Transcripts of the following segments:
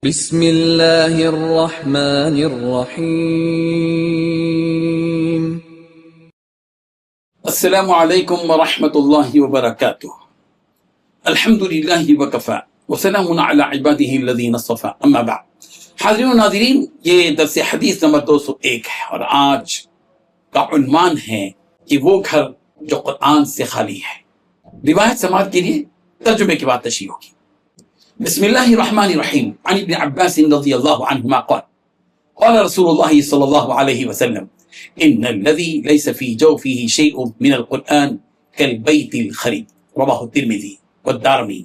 بسم اللہ الرحمن الرحیم۔ السلام علیکم ورحمۃ اللہ وبرکاتہ۔ الحمد للہ وکفی وسلام علی عبادہ الذین اصطفی، اما بعد۔ حاضرین و ناظرین، یہ درس حدیث نمبر 201 ہے اور آج کا عنوان ہے کہ وہ گھر جو قرآن سے خالی ہے۔ روایت سماعت کے لیے ترجمے کے بعد تشریح ہوگی۔ بسم اللہ الرحمن الرحیم، عن ابن عباس رضی اللہ عنہما قال قال رسول اللہ صلی اللہ علیہ وسلم ان الذي ليس في جوفه شيء من القرآن كالبيت الخريب، رواہ الترمذی والدارمی۔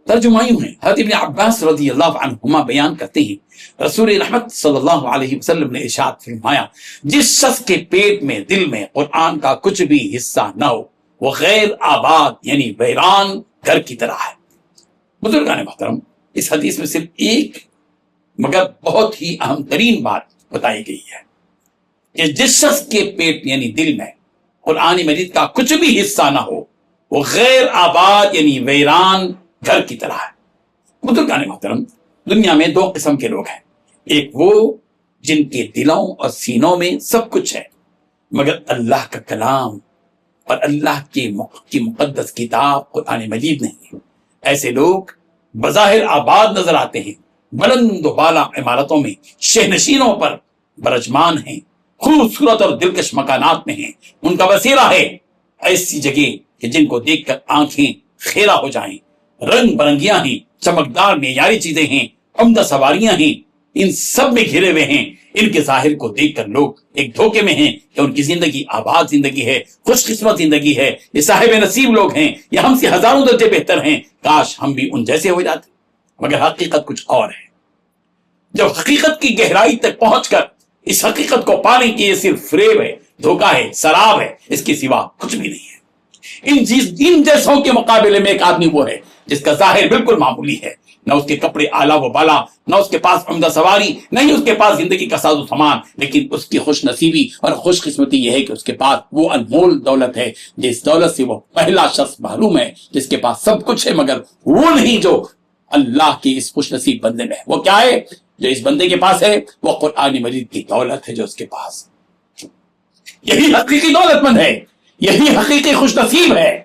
ترجمہ یوں ہے، حضرت ابن عباس رضی اللہ عنہما بیان کرتے ہیں، رسول رحمت صلی اللہ علیہ وسلم نے ارشاد فرمایا، جس شخص کے پیٹ میں دل میں قرآن کا کچھ بھی حصہ نہ ہو، وہ غیر آباد یعنی ویران گھر کی طرح ہے۔ بزرگان محترم، اس حدیث میں صرف ایک مگر بہت ہی اہم ترین بات بتائی گئی ہے کہ جس شخص کے پیٹ یعنی دل میں قرآن مجید کا کچھ بھی حصہ نہ ہو، وہ غیر آباد یعنی ویران گھر کی طرح ہے۔ بزرگان محترم، دنیا میں دو قسم کے لوگ ہیں، ایک وہ جن کے دلوں اور سینوں میں سب کچھ ہے مگر اللہ کا کلام اور اللہ کی مقدس کتاب قرآن مجید نہیں۔ ایسے لوگ بظاہر آباد نظر آتے ہیں، بلند و بالا عمارتوں میں شہنشینوں پر برجمان ہیں، خوبصورت اور دلکش مکانات میں ہیں، ان کا بسیرا ہے ایسی جگہ کہ جن کو دیکھ کر آنکھیں خیرہ ہو جائیں، رنگ برنگیاں ہیں، چمکدار معیاری چیزیں ہیں، عمدہ سواریاں ہیں، ان سب میں گھرے ہوئے ہیں۔ ان کے ظاہر کو دیکھ کر لوگ ایک دھوکے میں ہیں کہ ان کی زندگی آباد زندگی ہے، خوش قسمت زندگی ہے، یہ صاحب نصیب لوگ ہیں، یہ ہم سے ہزاروں درجے بہتر ہیں، کاش ہم بھی ان جیسے ہو جاتے۔ مگر حقیقت کچھ اور ہے۔ جب حقیقت کی گہرائی تک پہنچ کر اس حقیقت کو پانے کی یہ صرف فریب ہے، دھوکہ ہے، سراب ہے، اس کے سوا کچھ بھی نہیں ہے۔ ان جیسوں کے مقابلے میں ایک آدمی وہ ہے جس کا ظاہر بالکل معمولی ہے، نہ اس کے کپڑے اعلیٰ و بالا، نہ اس کے پاس عمدہ سواری، نہ ہی اس کے پاس زندگی کا ساز و سامان، لیکن اس کی خوش نصیبی اور خوش قسمتی یہ ہے کہ اس کے پاس وہ انمول دولت ہے جس دولت سے وہ پہلا شخص محروم ہے، جس کے پاس سب کچھ ہے مگر وہ نہیں جو اللہ کی اس خوش نصیب بندے میں ہے۔ وہ کیا ہے جو اس بندے کے پاس ہے؟ وہ قرآن مجید کی دولت ہے جو اس کے پاس۔ یہی حقیقی دولت مند ہے، یہی حقیقی خوش نصیب ہے،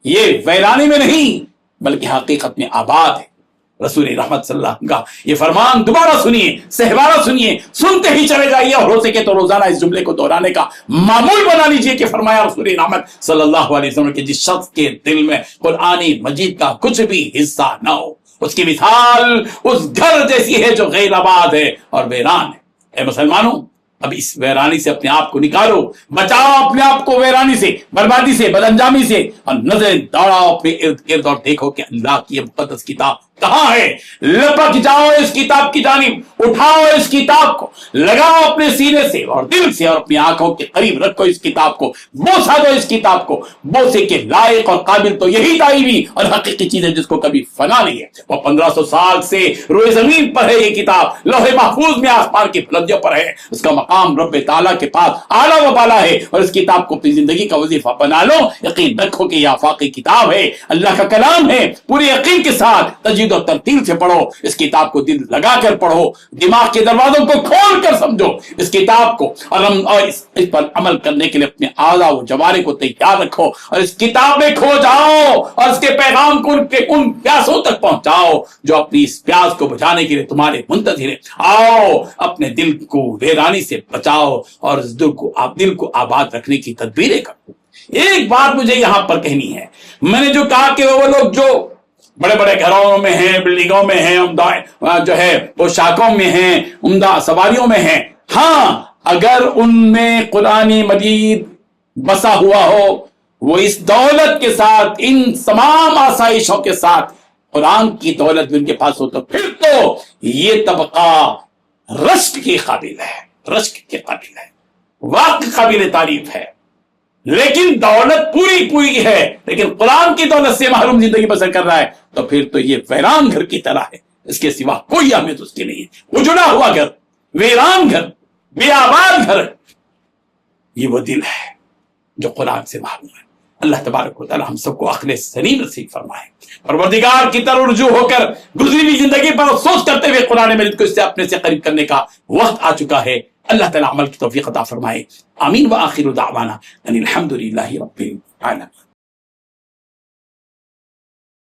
یہ ویرانی میں نہیں بلکہ حقیقت میں آباد ہے۔ رسول رحمت صلی اللہ علیہ وسلم کا یہ فرمان دوبارہ سنیے، سہوارہ سنیے، سنتے ہی چلے جائیے اور ہو سکے تو روزانہ اس جملے کو دہرانے کا معمول بنا لیجئے کہ فرمایا رسول رحمت صلی اللہ علیہ وسلم کہ جس شخص کے دل میں قرآن مجید کا کچھ بھی حصہ نہ ہو، اس کی مثال اس گھر جیسی ہے جو غیر آباد ہے اور ویران ہے۔ اے مسلمانوں، اب اس ویرانی سے اپنے آپ کو نکالو، بچاؤ اپنے آپ کو ویرانی سے، بربادی سے، بد انجامی سے، اور نظریں دوڑاؤ اپنے ارد گرد اور دیکھو کہ اللہ کی یہ مقدس کتاب کہاں ہے۔ لپک جاؤ اس کتاب کی جانب، اٹھاؤ اس کتاب کو، لگاؤ اپنے سینے سے اور دل سے اور اپنی آنکھوں کے قریب رکھو اس کتاب کو، بوسا دو اس کتاب کو، بوسے کے لائق اور قابل تو یہی دائمی اور حقیقی چیز ہے جس کو کبھی فنا نہیں ہے۔ وہ 1500 سال سے روئے زمین پر ہے، یہ کتاب لوح محفوظ میں آسمان کی بلندیوں پر ہے، اس کا مقام رب تعالیٰ کے پاس اعلیٰ و بالا ہے، اور اس کتاب کو اپنی زندگی کا وظیفہ بنا لو۔ یقین رکھو کہ یہ آفاقی کتاب ہے، اللہ کا کلام ہے، پورے یقین کے ساتھ تجوید اور ترتیل سے پڑھو اس کتاب کو، دل لگا کر پڑھو، دماغ کے دروازوں کو کھول کر سمجھو اس کتاب کو، اور اس پر عمل کرنے کے لیے اپنے اعضاء و جوارح کو تیار رکھو اور اس کتاب میں کھو جاؤ اور اس کے پیغام کو ان پیاسوں تک پہنچاؤ جو اپنی اس پیاس کو بجھانے کے لیے تمہارے منتظر ہیں۔ آؤ اپنے دل کو ویرانی سے بچاؤ اور اس دل کو آباد رکھنے کی تدبیریں کرو۔ ایک بات مجھے یہاں پر کہنی ہے، میں نے جو کہا کہ وہ لوگ جو بڑے بڑے گھروں میں ہیں، بلڈنگوں میں ہیں، عمدہ جو ہے وہ شاخوں میں ہیں، عمدہ سواریوں میں ہیں، ہاں اگر ان میں قرآن مجید بسا ہوا ہو، وہ اس دولت کے ساتھ، ان تمام آسائشوں کے ساتھ قرآن کی دولت بھی ان کے پاس ہو، تو پھر تو یہ طبقہ رشک کے قابل ہے، رشک کے قابل ہے، واقعی قابل تعریف ہے۔ لیکن دولت پوری ہے لیکن قرآن کی دولت سے محروم زندگی بسر کر رہا ہے، تو پھر تو یہ ویران گھر کی طرح ہے، اس کے سوا کوئی اہمیت اس کی نہیں ہے۔ اجڑا ہوا گھر، ویران گھر، بے آباد گھر، یہ وہ دل ہے جو قرآن سے محروم ہے۔ اللہ تبارک و تعالی ہم سب کو عقل سلیم نصیب فرمائے. پروردگار کی طرف رجوع ہو کر گزری ہوئی زندگی پر افسوس کرتے ہوئے قرآن مجید کو اس سے اپنے سے قریب کرنے کا وقت آ چکا ہے. اللہ تعالی عمل کی توفیق عطا فرمائے. آمین. وآخر دعوانا ان الحمد للہ رب العالمین.